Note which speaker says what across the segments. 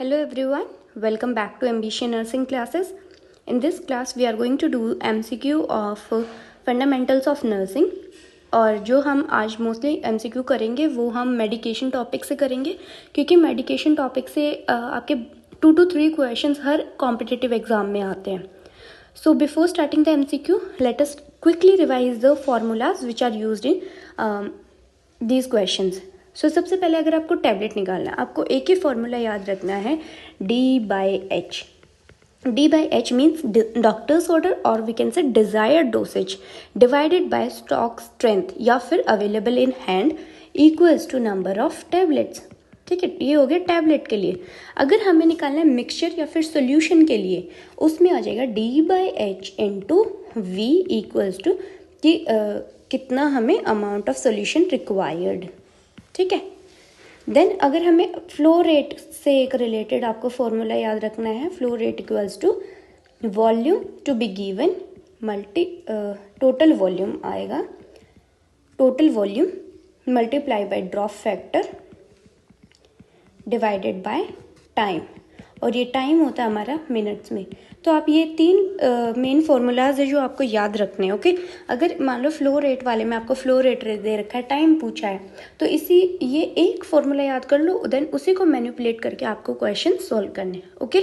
Speaker 1: Hello everyone, welcome back to Ambition Nursing classes. In this class we are going to do MCQ of Fundamentals of Nursing और जो हम आज mostly MCQ करेंगे वो हम medication topic से करेंगे क्योंकि मेडिकेशन टॉपिक से आपके 2 to 3 questions her competitive exam में आते हैं. So before starting the MCQ, let us quickly revise the formulas which are used in these questions. सो सबसे पहले अगर आपको टैबलेट निकालना है आपको एक ही फॉर्मूला याद रखना है D/H. D/H means doctor's order और we can say desired dosage divided by stock strength या फिर available in hand equals to number of tablets. ठीक है, ये हो गया टैबलेट के लिए. अगर हमें निकालना है मिक्सचर या फिर सोल्यूशन के लिए उसमें आ जाएगा D/H into V equals to कि कितना हमें अमाउंट ऑफ सोल्यूशन रिक्वायर्ड. ठीक है. देन अगर हमें फ्लो रेट से एक रिलेटेड आपको फॉर्मूला याद रखना है. Flow rate equals to volume to be given multi total volume आएगा. Total volume multiply by drop factor divided by time और ये टाइम होता है हमारा मिनट्स में. तो आप ये 3 मेन फार्मूलाज है जो आपको याद रखने हैं. ओके. अगर मान लो फ्लो रेट वाले में आपको फ्लो रेट दे रखा है, टाइम पूछा है, तो ये एक फार्मूला याद कर लो, देन उसी को मैनिपुलेट करके आपको क्वेश्चन सॉल्व करने हैं. Okay,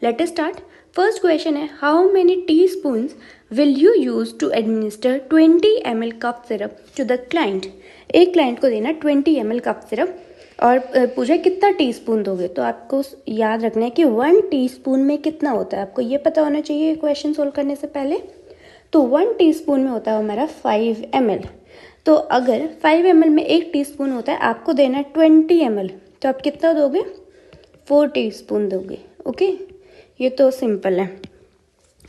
Speaker 1: let us start. First question है how many teaspoons will you use to administer 20 ml cup syrup to the client. एक क्लाइंट को देना 20 ml कप सिरप और पूछा कितना टीस्पून दोगे. तो आपको याद रखना है कि 1 टीस्पून में कितना होता है. आपको ये पता होना चाहिए क्वेश्चन सोल्व करने से पहले. तो 1 टीस्पून में होता है हमारा 5 ml. तो अगर 5 ml में 1 टीस्पून होता है, आपको देना है 20 ml, तो आप कितना दोगे? 4 टीस्पून दोगे. ओके, ये तो सिंपल है.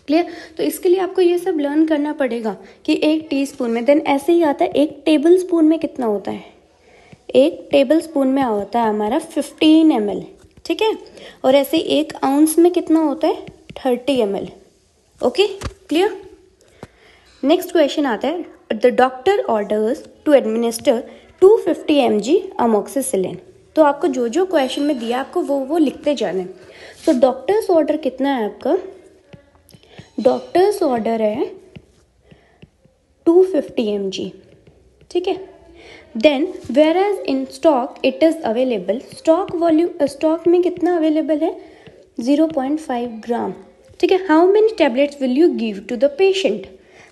Speaker 1: क्लियर. तो इसके लिए आपको ये सब लर्न करना पड़ेगा कि 1 टीस्पून में, देन ऐसे ही आता है 1 टेबल स्पून में कितना होता है. 1 टेबल स्पून में होता है हमारा 15 ml. ठीक है. और ऐसे 1 आउंस में कितना होता है? 30 ml. Okay, clear. Next question आता है the doctor orders to administer 250 mg amoxicillin. तो आपको जो जो क्वेश्चन में दिया आपको वो लिखते जाना है. तो डॉक्टर्स ऑर्डर कितना है आपका? डॉक्टर्स ऑर्डर है 250 mg. ठीक है. Then whereas in stock it is available. Stock volume stock में कितना अवेलेबल है? 0.5 ग्राम. ठीक है. How many tablets will you give to the patient.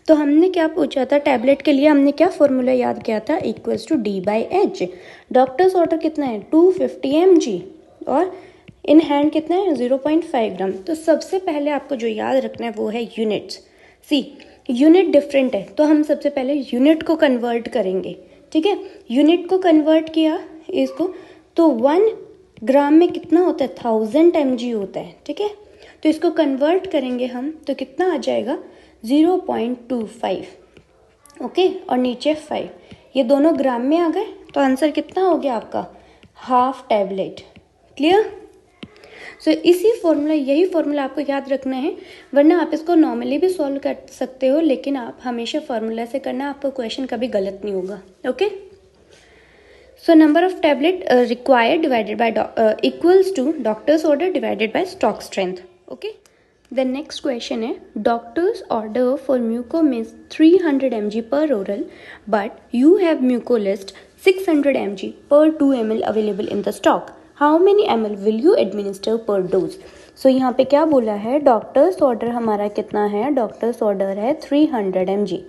Speaker 1: तो हमने क्या पूछा था टैबलेट के लिए? हमने क्या फॉर्मूला याद किया था? Equals to D/H. Doctors order कितना है? 250 mg और इन हैंड कितना है? 0.5 ग्राम. तो सबसे पहले आपको जो याद रखना है वो है यूनिट्स. सी, यूनिट डिफरेंट है तो हम सबसे पहले यूनिट को कन्वर्ट करेंगे. ठीक है. यूनिट को कन्वर्ट किया इसको, तो 1 ग्राम में कितना होता है? 1000 mg होता है. ठीक है. तो इसको कन्वर्ट करेंगे हम तो कितना आ जाएगा? 0.25. ओके, और नीचे 5. ये दोनों ग्राम में आ गए तो आंसर कितना हो गया आपका? Half tablet. क्लियर. सो यही फॉर्मूला आपको याद रखना है, वरना आप इसको नॉर्मली भी सॉल्व कर सकते हो, लेकिन आप हमेशा फॉर्मूला से करना, आपको क्वेश्चन कभी गलत नहीं होगा. Okay. So number of tablet required divided by equals to doctor's order divided by stock strength. Okay. The next question है doctor's order for mucomyst 300 mg per oral but you have mucolist 600 mg per 2 ml available in the stock. How many ml will you administer per dose. So यहाँ पे क्या बोला है? Doctor's order हमारा कितना है? Doctor's order है 300 mg.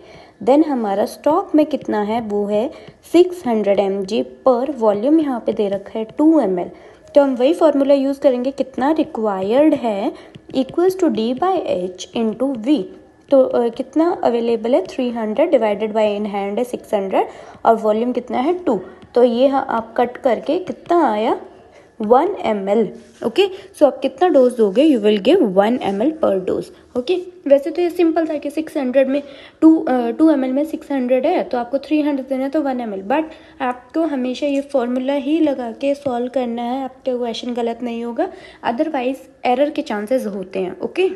Speaker 1: Then हमारा स्टॉक में कितना है? वो है 600 mg पर वॉल्यूम यहाँ पे दे रखा है 2 ml. तो हम वही फॉर्मूला यूज़ करेंगे कितना रिक्वायर्ड है equals to D/H into V. तो कितना अवेलेबल है? 300 डिवाइडेड बाय इन हैंड है 600 और वॉल्यूम कितना है? 2. तो ये आप कट करके कितना आया? 1 ml. ओके. सो आप कितना डोज दोगे? यू विल गिव 1 ml पर डोज. ओके. वैसे तो ये सिंपल था कि 600 में 2 ml में 600 है तो आपको 300 देना है तो 1 ml. बट आपको हमेशा ये फॉर्मूला ही लगा के सॉल्व करना है, आपका क्वेश्चन गलत नहीं होगा, अदरवाइज एरर के चांसेस होते हैं. ओके.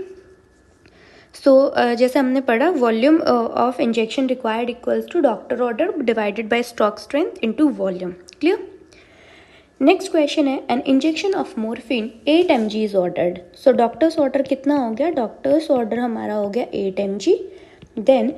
Speaker 1: सो जैसे हमने पढ़ा volume of injection required equals to doctor order divided by stock strength into volume. Clear. Next question है an injection of morphine 8 mg is ordered. So doctor's order कितना हो गया, डॉक्टर्स ऑर्डर हमारा हो गया 8 mg. Then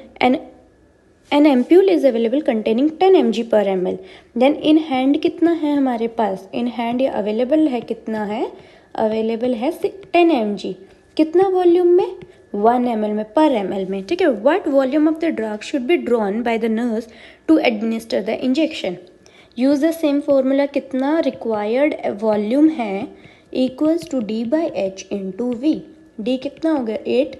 Speaker 1: an ampoule is available containing 10 mg per ml. Then in hand कितना है हमारे पास, इन हैंड ये अवेलेबल है, कितना है अवेलेबल है 10 mg. कितना वॉल्यूम में, 1 ml में, पर ml में. ठीक है. What volume of the drug should be drawn by the nurse to administer the injection. Use the same formula. कितना रिक्वायर्ड वॉल्यूम है equals to D by H into V. D कितना हो गया 8,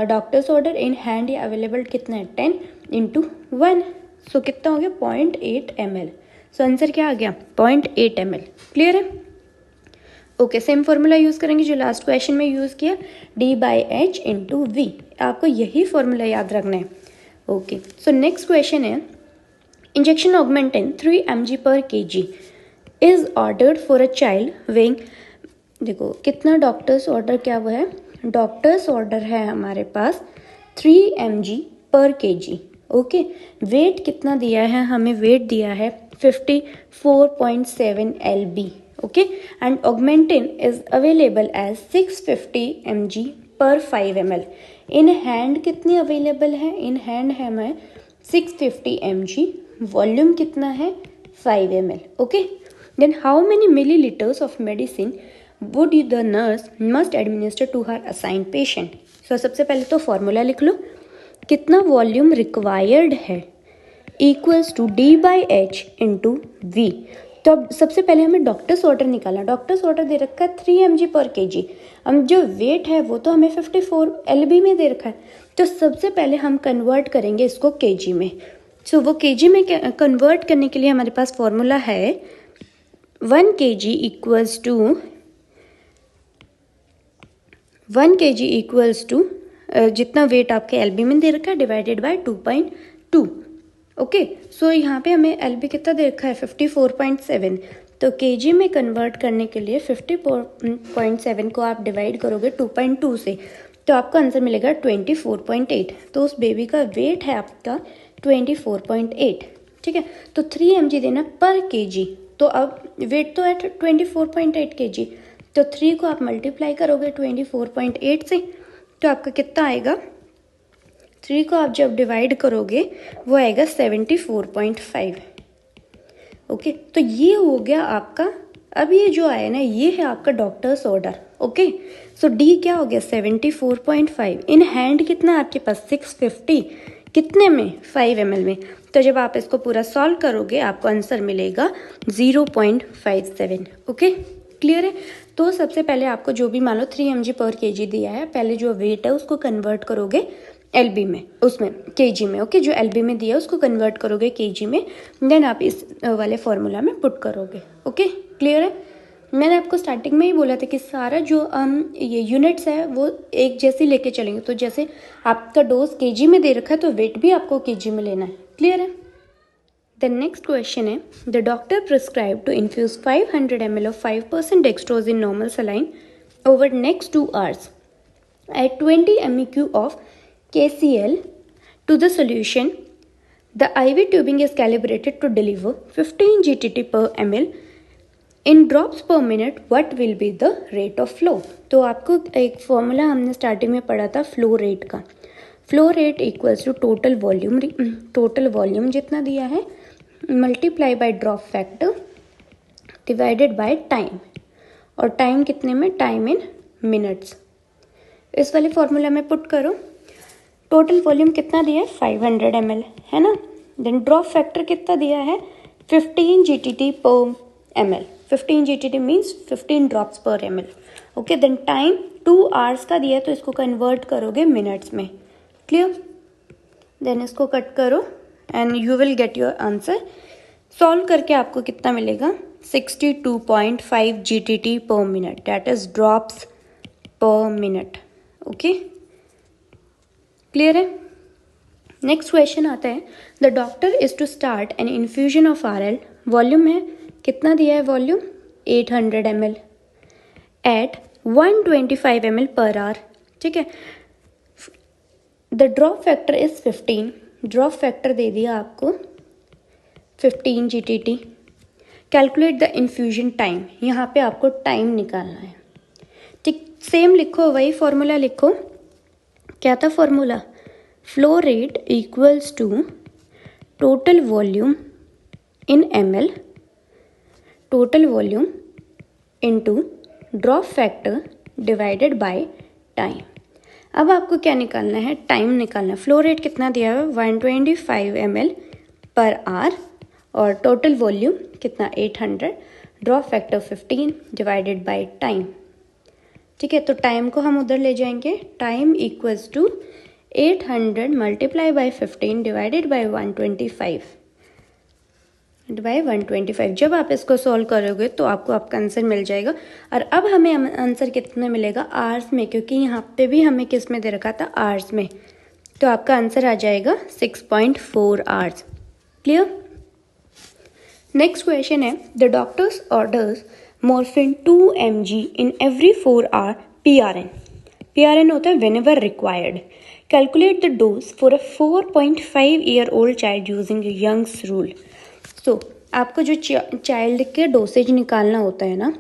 Speaker 1: डॉक्टर्स ऑर्डर, इन हैंड ये available कितना है 10 into 1. सो कितना हो गया 0.8 ml. सो आंसर क्या आ गया 0.8 ml. क्लियर है. ओके, सेम फॉर्मूला यूज़ करेंगे जो लास्ट क्वेश्चन में यूज़ किया, D by H into V. आपको यही फॉर्मूला याद रखना है. ओके, सो नेक्स्ट क्वेश्चन है injection Augmentin 3 mg per kg is ordered for a child weighing. देखो कितना डॉक्टर्स ऑर्डर क्या वो है, डॉक्टर्स ऑर्डर है हमारे पास 3 mg per kg. Okay, weight कितना दिया है हमें, वेट दिया है 54.7 lb. Okay, and Augmentin is available as 650 mg per 5 ml. In hand कितनी अवेलेबल है, इन हैंड है हमें 650 mg. वॉल्यूम कितना है 5 ml. Okay, then how many millilitres of medicine would the nurse must administer to her assigned patient. So सबसे पहले तो formula लिख लो, कितना वॉल्यूम रिक्वायर्ड है equals to D by H into V. तो अब सबसे पहले हमें डॉक्टर्स ऑर्डर निकालना. डॉक्टर्स ऑर्डर दे रखा है 3 mg पर kg. हम जो वेट है वो तो हमें 54 lb में दे रखा है. तो सबसे पहले हम कन्वर्ट करेंगे इसको kg में. सो वो kg में कन्वर्ट करने के लिए हमारे पास फॉर्मूला है 1 kg इक्वल्स टू जितना वेट आपके LB में दे रखा है डिवाइडेड बाय 2.2. ओके, सो यहाँ पे हमें LB कितना दे रखा है 54.7. तो kg में कन्वर्ट करने के लिए 54.7 को आप डिवाइड करोगे 2.2 से, तो आपका आंसर मिलेगा 24.8. तो उस बेबी का वेट है आपका 24.8. ठीक है, तो 3 mg देना पर kg. तो अब वेट तो है 24.8 kg, तो 3 को आप मल्टीप्लाई करोगे 24.8 से, तो आपका कितना आएगा, 3 को आप जब डिवाइड करोगे वो आएगा 74.5. ओके, तो ये हो गया आपका. अब ये जो आया ना ये है आपका डॉक्टर्स ऑर्डर. ओके, सो डी क्या हो गया 74.5. इन हैंड कितना आपके पास 650, कितने में 5 ml में. तो जब आप इसको पूरा सॉल्व करोगे आपको आंसर मिलेगा 0.57. ओके, क्लियर है. तो सबसे पहले आपको जो भी मान लो 3 mg पर kg दिया है, पहले जो वेट है उसको कन्वर्ट करोगे LB में, उसमें kg में. ओके, जो LB में दिया है उसको कन्वर्ट करोगे kg में, देन आप इस वाले फॉर्मूला में पुट करोगे. ओके, क्लियर है. मैंने आपको स्टार्टिंग में ही बोला था कि सारा जो ये यूनिट्स है वो एक जैसी लेके चलेंगे. तो जैसे आपका डोज kg में दे रखा है तो वेट भी आपको kg में लेना है. क्लियर है. The next question है, the doctor prescribed to infuse 500 ml of 5% dextrose in normal saline over next 2 hours. Add 20 MEq of KCl to the solution. The IV tubing is calibrated to deliver 15 GTT per ml in drops per minute. What will be the rate of flow? तो आपको एक formula हमने starting में पढ़ा था flow rate का. Flow rate equals to total volume जितना दिया है multiply by drop factor divided by time. और टाइम कितने में, टाइम इन मिनट्स. इस वाले फॉर्मूला में पुट करो. टोटल वॉल्यूम कितना दिया है 500 ml है ना. देन ड्रॉप फैक्टर कितना दिया है 15 GTT पर ml. 15 GTT means 15 drops per ml. Okay, then time 2 hours का दिया है तो इसको कन्वर्ट करोगे मिनट्स में. क्लियर. देन इसको कट करो and you will get your answer. Solve करके आपको कितना मिलेगा 62.5 GTT per minute, that is drops per minute. Okay, clear है. नेक्स्ट क्वेश्चन आता है, the doctor is to start an infusion of RL. Volume है कितना दिया है, volume 800 ml at 125 ml per hour. ठीक है, the drop factor is 15. Drop factor दे दिया आपको 15 GTT. Calculate the infusion time, यहाँ पे आपको टाइम निकालना है। ठीक, सेम लिखो, वही फॉर्मूला लिखो। क्या था formula? Flow rate equals to total volume in ml, total volume into drop factor divided by time. अब आपको क्या निकालना है? टाइम निकालना है। फ्लो रेट कितना दिया है? 125 ml पर आवर, और टोटल वॉल्यूम कितना? 800, drop factor 15 divided by time. ठीक है, तो टाइम को हम उधर ले जाएंगे। Time equals to 800 multiply by 15 divided by 125। जब आप इसको सॉल्व करोगे तो आपको आपका आंसर मिल जाएगा। और अब हमें आंसर कितने मिलेगा? आवर्स में, क्योंकि यहाँ पे भी हमें किस में दे रखा था? आवर्स में। तो आपका आंसर आ जाएगा 6.4 आवर्स। क्लियर? नेक्स्ट क्वेश्चन है, the doctor's orders morphine 2 mg in every 4 hour PRN। PRN होता है whenever required. Calculate the dose for a 4.5-year-old child using Young's rule. So, आपको जो चाइल्ड के डोसेज निकालना होता है ना,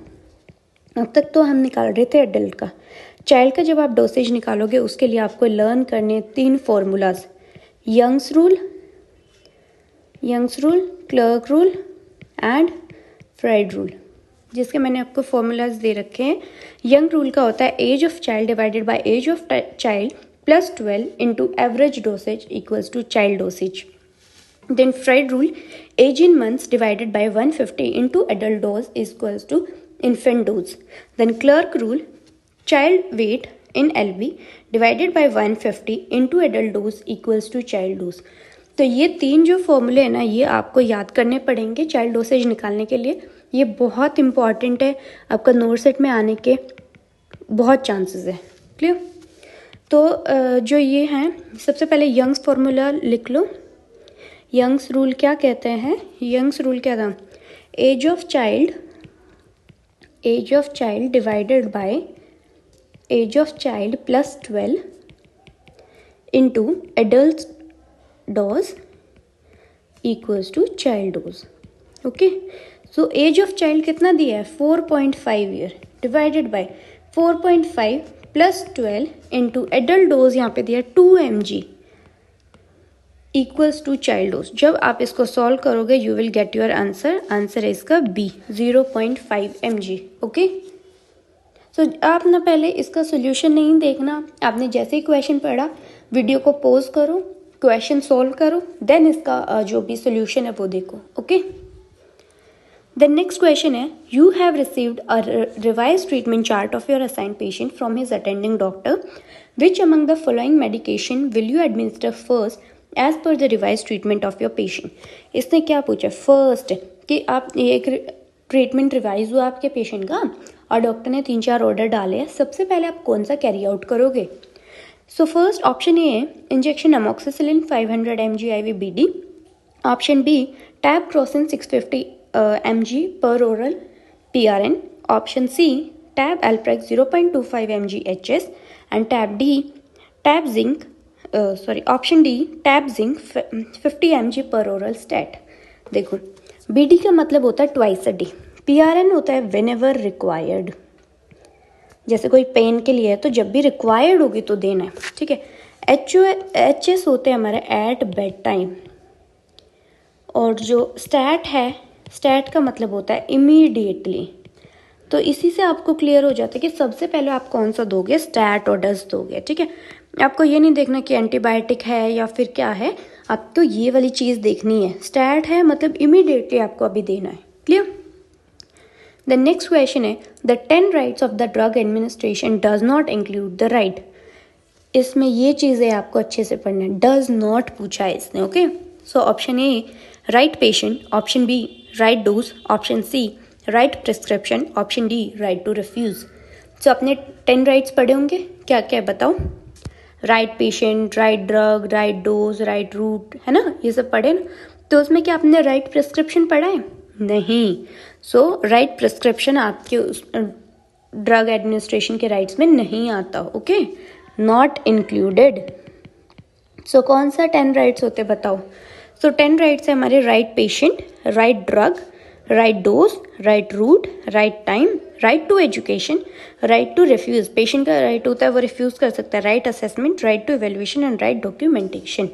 Speaker 1: अब तक तो हम निकाल रहे थे एडल्ट का। चाइल्ड का जब आप डोसेज निकालोगे उसके लिए आपको लर्न करने 3 formulas, Young's rule, Clark rule and Fried rule, जिसके मैंने आपको फॉर्मूलाज दे रखे हैं। यंग रूल का होता है age of child divided by age of child plus 12 into average dosage equals to child dosage. Then Fried rule, age in months divided by 150 into adult dose is equals to infant dose. Then Clerk rule, child weight in LB divided by 150 into adult dose equals to child dose. तो ये 3 जो फॉर्मूले हैं ना, ये आपको याद करने पड़ेंगे चाइल्ड डोसेज निकालने के लिए। ये बहुत इंपॉर्टेंट है, आपका नोट सेट में आने के बहुत चांसेस है। क्लियर? तो जो ये हैं, सबसे पहले यंग्स फॉर्मूला लिख लो। यंग्स रूल क्या कहते हैं? यंग्स रूल क्या था? Age of child divided by age of child plus 12 into adult dose equals to child dose. Okay, so age of child कितना दिया है? 4.5 year divided by 4.5 plus 12 into adult dose यहाँ पे दिया 2 mg equals to child dose. जब आप इसको solve करोगे you will get your answer. Answer है इसका बी, 0.5 mg। ओके, सो आप ना पहले इसका सोल्यूशन नहीं देखना, आपने जैसे ही क्वेश्चन पढ़ा वीडियो को पॉज करो, क्वेश्चन सॉल्व करो, देन इसका जो भी सोल्यूशन है वो देखो। ओके, द नेक्स्ट क्वेश्चन है, you have received a revise treatment chart of your assigned patient from his attending doctor, which among the following medication will you administer first as per the revise treatment of your patient. इसने क्या पूछा? First कि आप एक treatment revise हुआ आपके patient का और डॉक्टर ने 3-4 ऑर्डर डाले हैं, सबसे पहले आप कौन सा कैरी आउट करोगे? सो फर्स्ट ऑप्शन ए है injection amoxicillin 500 mg IV BD। Option B tab Crocin 650 mg per oral PRN। Option C tab Alprax 0.25 mg HS and tab zinc option D tab zinc 50 mg per oral stat. देखो, BD का मतलब होता है twice a day, PRN होता है when ever required. जैसे कोई pen के लिए है तो जब भी रिक्वायर्ड होगी तो देना है। ठीक है, HS होते हैं हमारे एट बेड टाइम, और जो स्टैट है, स्टैट का मतलब होता है इमीडिएटली। तो इसी से आपको क्लियर हो जाता है कि सबसे पहले आप कौन सा दोगे, स्टैट और डज दोगे। ठीक है, आपको ये नहीं देखना कि एंटीबायोटिक है या फिर क्या है, आपको ये वाली चीज़ देखनी है। स्टैट है मतलब इमीडिएटली आपको अभी देना है। क्लियर? द नेक्स्ट क्वेश्चन है, the 10 rights of the drug administration does not include the right. इसमें ये चीज़ें आपको अच्छे से पढ़ना है, डज नॉट पूछा है इसने। Okay, so option A right patient, option B right dose, option C right prescription, option D right to refuse. So आपने 10 राइट्स पढ़े होंगे, क्या क्या बताओ? Right patient, right drug, right dose, right route, है ना, ये सब पढ़े ना। तो उसमें क्या आपने राइट प्रिस्क्रिप्शन पढ़ा है? नहीं। सो राइट प्रिस्क्रिप्शन आपके ड्रग एडमिनिस्ट्रेशन के राइट्स में नहीं आता। Okay, not included. सो कौन सा 10 राइट्स होते बताओ? सो 10 राइट्स है हमारे right patient, right drug, right dose, right route, right time, right to education, right to refuse, patient का राइट होता है वो रिफ्यूज कर सकता है, right assessment, right to evaluation and right documentation.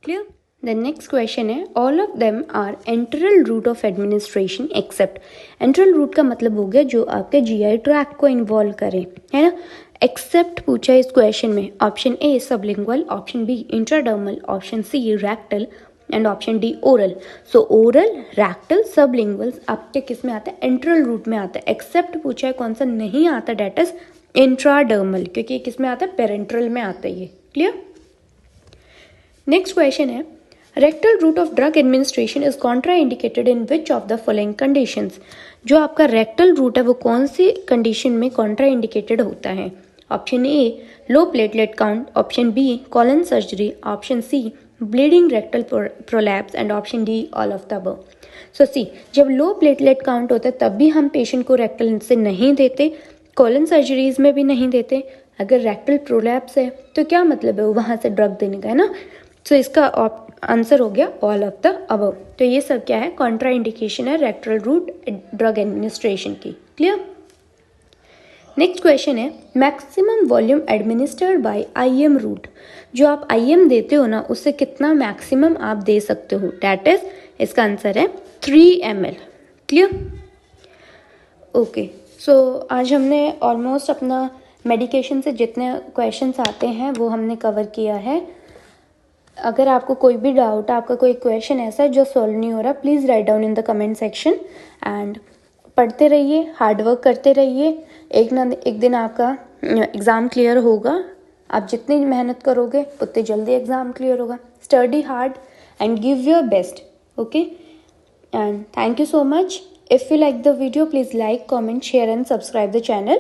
Speaker 1: Clear? The next question is all of them are enteral route of administration except. Enteral route का मतलब हो गया जो आपके जीआई ट्रैक्ट को इन्वॉल्व करे, है ना। एक्सेप्ट पूछा इस क्वेश्चन में, option A sublingual, option B intradermal, option C rectal and option D oral. So oral, rectal, sublingual आपके किस में आता है? एंट्रल रूट में आता है। एक्सेप्ट पूछा है कौन सा नहीं आता, डेट इज इंट्राडर्मल, क्योंकि किस में आता है? पेरेंट्रल में आता है ये। क्लियर? नेक्स्ट क्वेश्चन है rectal root of drug administration is contraindicated in which of the following conditions. जो आपका रेक्टल रूट है वो कौन सी कंडीशन में कॉन्ट्राइंडिकेटेड होता है? Option A low platelet count, option B colon surgery, option C bleeding rectal prolapse and option D all of the above. So C, जब low platelet count होता है तब भी हम पेशेंट को रेक्टल से नहीं देते, कॉलन सर्जरीज में भी नहीं देते। अगर रेक्टल प्रोलैप्स है तो क्या मतलब है? वहाँ से ड्रग देने का, है ना। सो इसका आंसर हो गया ऑल ऑफ द अबव। तो ये सब क्या है? कॉन्ट्रा इंडिकेशन है रेक्टल रूट ड्रग एडमिनिस्ट्रेशन की। क्लियर? नेक्स्ट क्वेश्चन है maximum volume administered by IM route. जो आप आईएम देते हो ना उससे कितना मैक्सिमम आप दे सकते हो, डैट इज, इसका आंसर है 3 ml। क्लियर? ओके, सो आज हमने ऑलमोस्ट अपना मेडिकेशन से जितने क्वेश्चंस आते हैं वो हमने कवर किया है। अगर आपको कोई भी डाउट, आपका कोई क्वेश्चन ऐसा है जो सॉल्व नहीं हो रहा, please write down in the comment section and पढ़ते रहिए, हार्डवर्क करते रहिए। एक ना एक दिन आपका एग्ज़ाम क्लियर होगा। आप जितनी मेहनत करोगे उतनी जल्दी एग्ज़ाम क्लियर होगा। Study hard and give your best, okay, and thank you so much. If you like the video please like, comment, share and subscribe the channel.